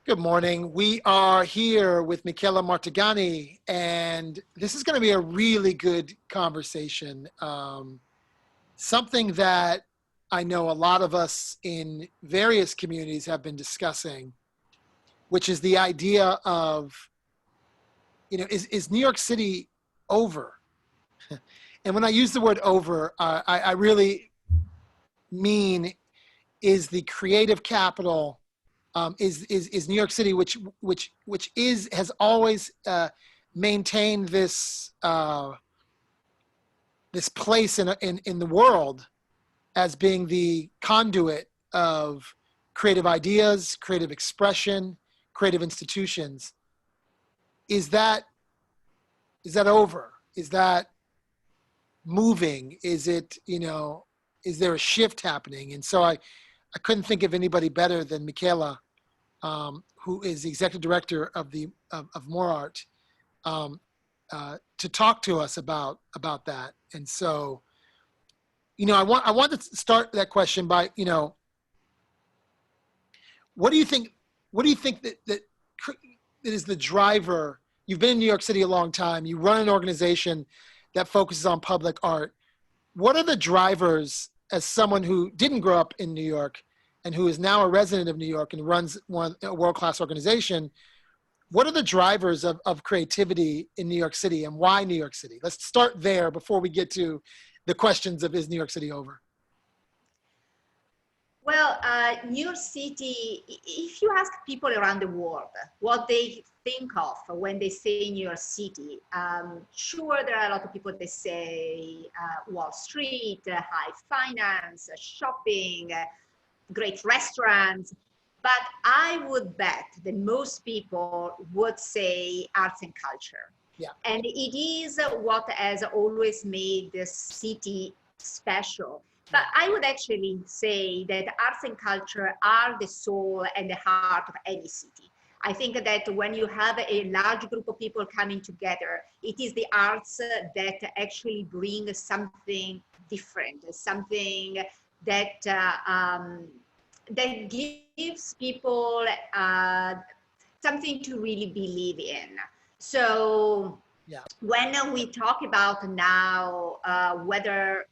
Good morning. We are here with Micaela Martagani, and this is going to be a really good conversation. Something that I know a lot of us in various communities have been discussing, which is the idea of, is New York City over? And when I use the word over, I really mean is the creative capital is New York City, which has always maintained this place in the world as being the conduit of creative ideas, creative expression, creative institutions. Is that over? Is that moving? Is it, is there a shift happening? And so I couldn't think of anybody better than Micaela, who is the executive director of More Art, to talk to us about that. And so, I want to start that question by, what do you think? What do you think that is the driver? You've been in New York City a long time. You run an organization that focuses on public art. What are the drivers, as someone who didn't grow up in New York and who is now a resident of New York and runs a world-class organization? What are the drivers of creativity in New York City, and why New York City? Let's start there before we get to the questions of, is New York City over? Well, New York City, if you ask people around the world what they think of when they say New York City, sure, there are a lot of people that say Wall Street, high finance, shopping, great restaurants. But I would bet that most people would say arts and culture. Yeah. And it is what has always made this city special. But I would actually say that arts and culture are the soul and the heart of any city. I think that when you have a large group of people coming together, it is the arts that actually bring something different, something that that gives people something to really believe in. So yeah, when we talk about now whether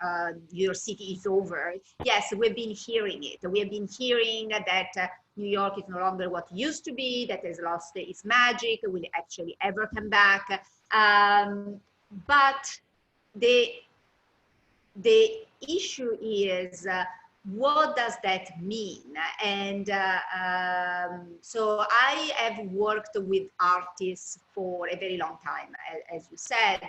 New York City is over, yes, we've been hearing it. We have been hearing that New York is no longer what it used to be, that has lost its magic, will it actually ever come back? But the issue is, what does that mean? And so I have worked with artists for a very long time, as you said.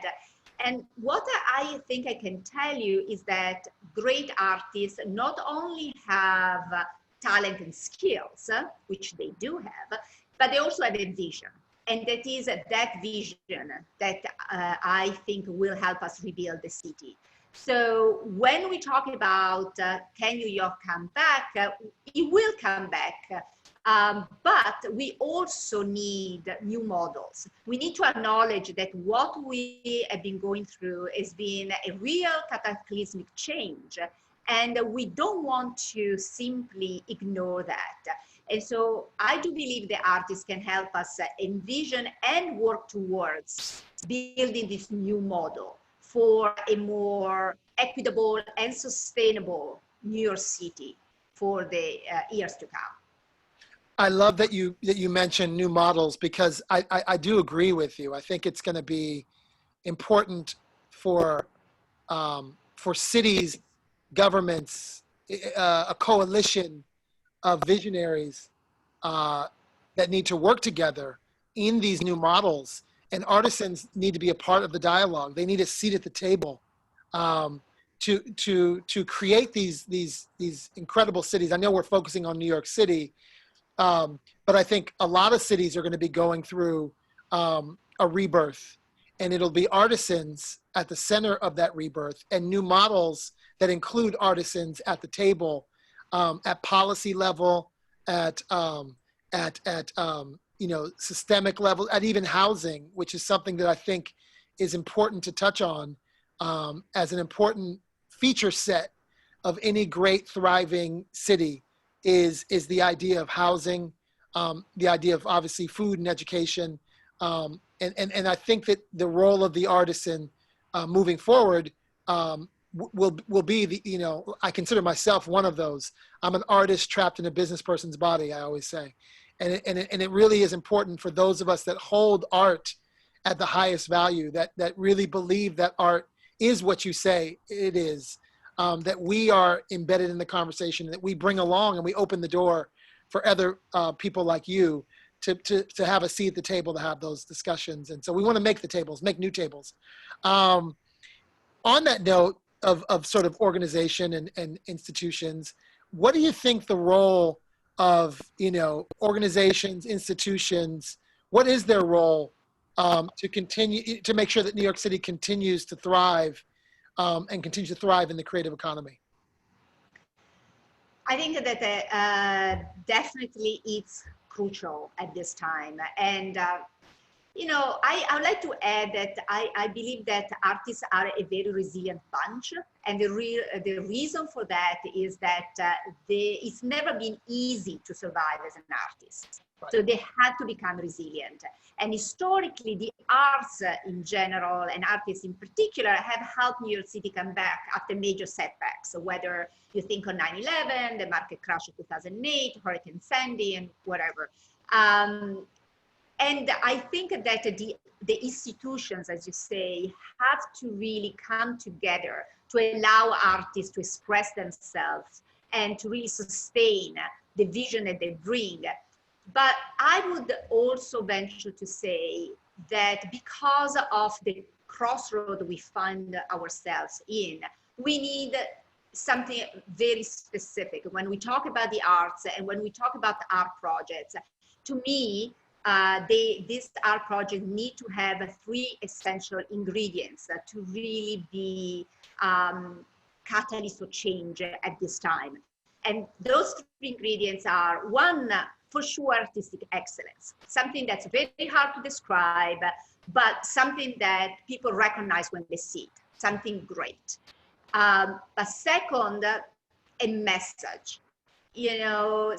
And what I think I can tell you is that great artists not only have talent and skills, which they do have, but they also have a vision. And that is that vision that I think will help us rebuild the city. So when we talk about can New York come back, it will come back. But we also need new models. We need to acknowledge that what we have been going through has been a real cataclysmic change. And we don't want to simply ignore that. And so I do believe the artists can help us envision and work towards building this new model for a more equitable and sustainable New York City for the years to come. I love that you mentioned new models, because I do agree with you. I think it's going to be important for cities, governments, a coalition of visionaries that need to work together in these new models. And artisans need to be a part of the dialogue. They need a seat at the table to create these incredible cities. I know we're focusing on New York City, but I think a lot of cities are going to be going through a rebirth, and it'll be artisans at the center of that rebirth, and new models that include artisans at the table, at policy level, at systemic level, at even housing, which is something that I think is important to touch on as an important feature set of any great thriving city is the idea of housing, the idea of obviously food and education. And I think that the role of the artisan moving forward will be the, you know, I consider myself one of those. I'm an artist trapped in a business person's body, I always say. And it really is important for those of us that hold art at the highest value, that really believe that art is what you say it is, that we are embedded in the conversation, that we bring along and we open the door for other people like you to have a seat at the table, to have those discussions. And so we want to make the tables, make new tables. On that note of sort of organization and institutions, what do you think the role of, you know, organizations, institutions, what is their role to continue to make sure that New York City continues to thrive and continues to thrive in the creative economy? I think that definitely it's crucial at this time. And, you know, I would like to add that I believe that artists are a very resilient bunch. And the reason for that is that it's never been easy to survive as an artist. Right. So they had to become resilient. And historically, the arts in general and artists in particular have helped New York City come back after major setbacks. So whether you think on 9/11, the market crash of 2008, Hurricane Sandy, and whatever. And I think that the institutions, as you say, have to really come together to allow artists to express themselves and to really sustain the vision that they bring. But I would also venture to say that because of the crossroad we find ourselves in, we need something very specific. When we talk about the arts and when we talk about art projects, to me, this art project need to have three essential ingredients to really be catalyst for change at this time. And those three ingredients are, one, for sure, artistic excellence, something that's very hard to describe, but something that people recognize when they see it, something great. But second, a message. You know,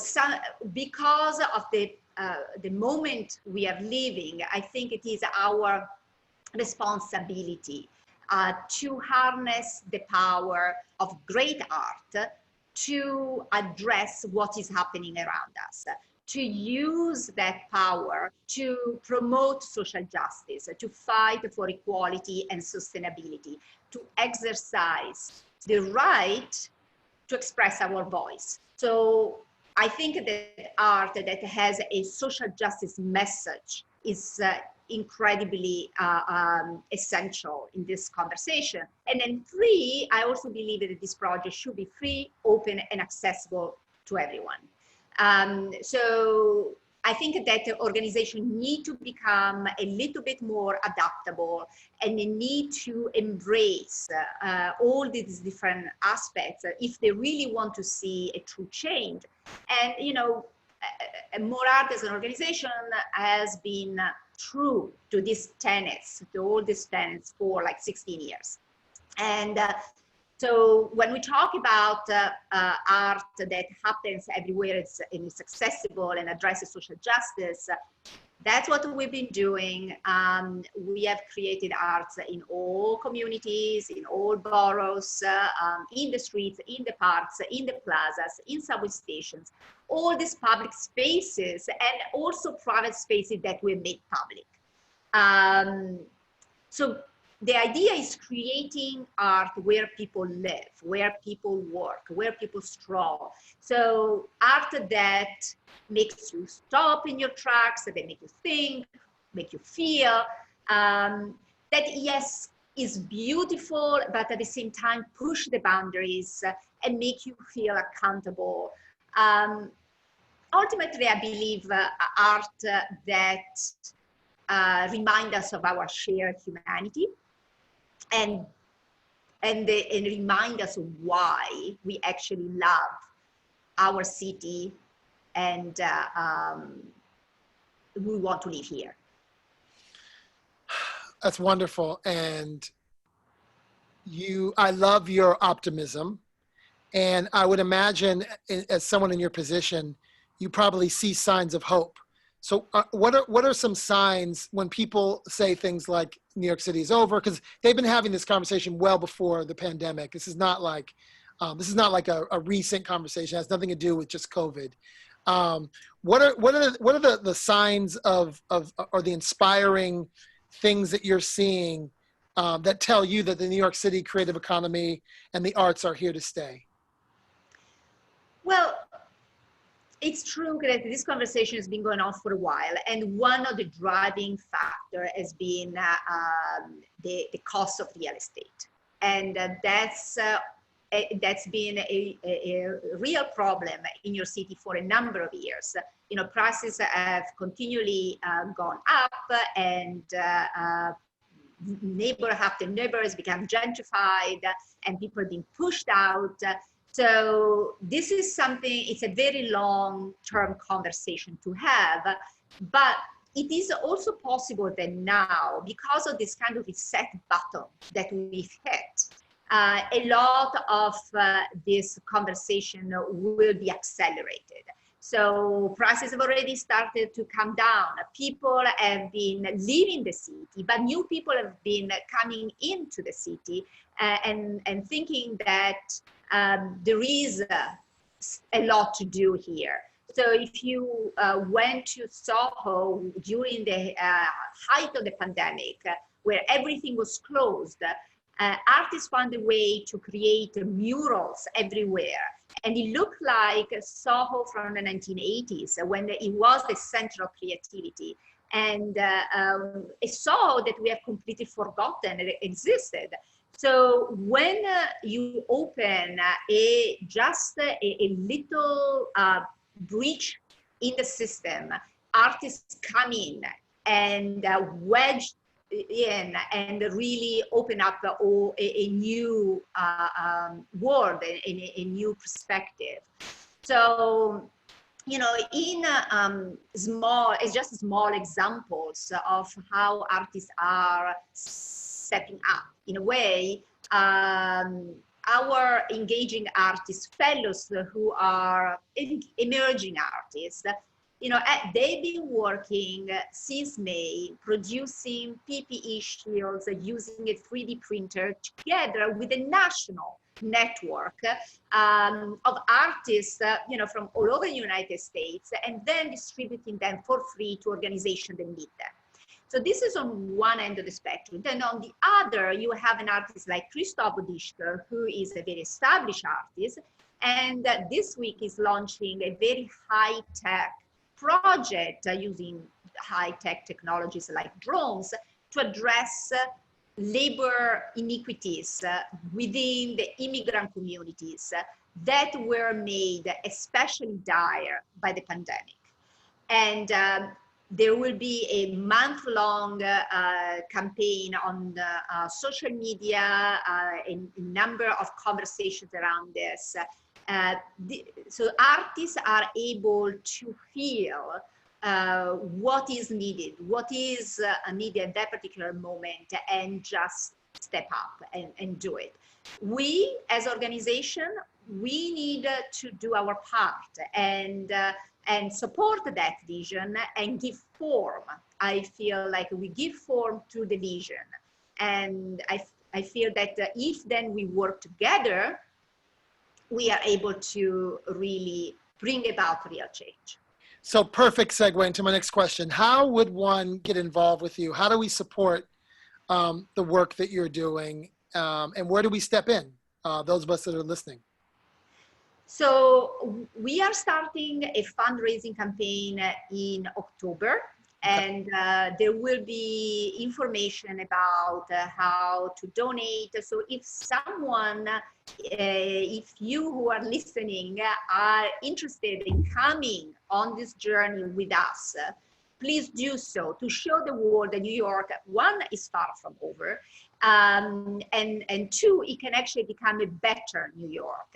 because of the moment we are living, I think it is our responsibility to harness the power of great art to address what is happening around us, to use that power to promote social justice, to fight for equality and sustainability, to exercise the right to express our voice. So I think that art that has a social justice message is incredibly essential in this conversation. And then three, I also believe that this project should be free, open, and accessible to everyone. So I think that the organization need to become a little bit more adaptable, and they need to embrace all these different aspects if they really want to see a true change. And, you know, More Art as an organization has been true to these tenets, to all these tenets for like 16 years. And so when we talk about art that happens everywhere and it's accessible and addresses social justice, that's what we've been doing. We have created arts in all communities, in all boroughs, in the streets, in the parks, in the plazas, in subway stations, all these public spaces and also private spaces that we made public. So the idea is creating art where people live, where people work, where people stroll. So art that makes you stop in your tracks, that make you think, make you feel, that yes, is beautiful, but at the same time push the boundaries and make you feel accountable. Ultimately, I believe art that remind us of our shared humanity, and remind us why we actually love our city and we want to live here. That's wonderful. And I love your optimism. And I would imagine, as someone in your position, you probably see signs of hope. So what are some signs when people say things like New York City is over? Because they've been having this conversation well before the pandemic. This is not like a recent conversation. It has nothing to do with just COVID. What are the signs of or the inspiring things that you're seeing that tell you that the New York City creative economy and the arts are here to stay? Well, it's true that this conversation has been going on for a while, and one of the driving factor has been the cost of real estate, and that's been a real problem in your city for a number of years. You know, prices have continually gone up, and neighbor after neighbor has become gentrified, and people are being pushed out. So this is something, it's a very long-term conversation to have, but it is also possible that now, because of this kind of reset button that we've hit, a lot of this conversation will be accelerated. So prices have already started to come down. People have been leaving the city, but new people have been coming into the city and thinking that there is a lot to do here. So if you went to Soho during the height of the pandemic, where everything was closed, artists found a way to create murals everywhere. And it looked like Soho from the 1980s, when it was the center of creativity. And a Soho that we have completely forgotten existed. So when you open just a little breach in the system, artists come in and wedge in and really open up a new world, a new perspective. So, you know, in it's just small examples of how artists are stepping up. In a way, our engaging artists, fellows who are emerging artists, you know, they've been working since May, producing PPE shields using a 3D printer together with a national network of artists, you know, from all over the United States, and then distributing them for free to organizations that need them. So this is on one end of the spectrum. Then on the other, you have an artist like Christoph Odishker, who is a very established artist, and this week is launching a very high-tech project using high-tech technologies like drones to address labor inequities within the immigrant communities that were made especially dire by the pandemic. And there will be a month-long campaign on social media, a number of conversations around this. So artists are able to feel what is needed, what is needed at that particular moment, and just step up and do it. We, as organization, we need to do our part and support that vision and give form. I feel like we give form to the vision. And I feel that if then we work together, we are able to really bring about real change. So perfect segue into my next question. How would one get involved with you? How do we support the work that you're doing? And where do we step in, those of us that are listening? So we are starting a fundraising campaign in October, and there will be information about how to donate. So if someone, if you who are listening are interested in coming on this journey with us, please do so, to show the world that New York, one, is far from over, and two, it can actually become a better New York.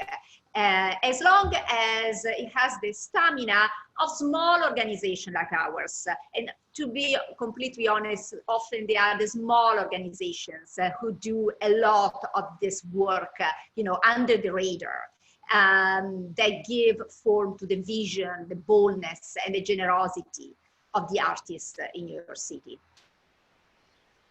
As long as it has the stamina of small organizations like ours. And to be completely honest, often they are the small organizations who do a lot of this work, you know, under the radar. that give form to the vision, the boldness, and the generosity of the artists in New York City.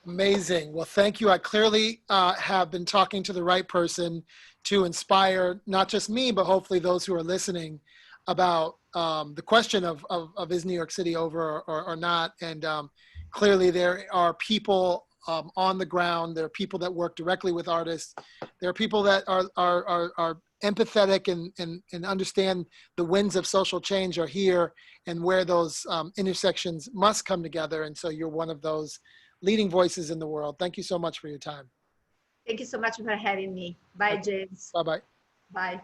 Amazing. Well, thank you. I clearly have been talking to the right person to inspire not just me, but hopefully those who are listening about the question of is New York City over or not. And clearly there are people on the ground. There are people that work directly with artists. There are people that are empathetic and understand the winds of social change are here and where those intersections must come together. And so you're one of those leading voices in the world. Thank you so much for your time. Thank you so much for having me. Bye, James. Bye-bye. Bye.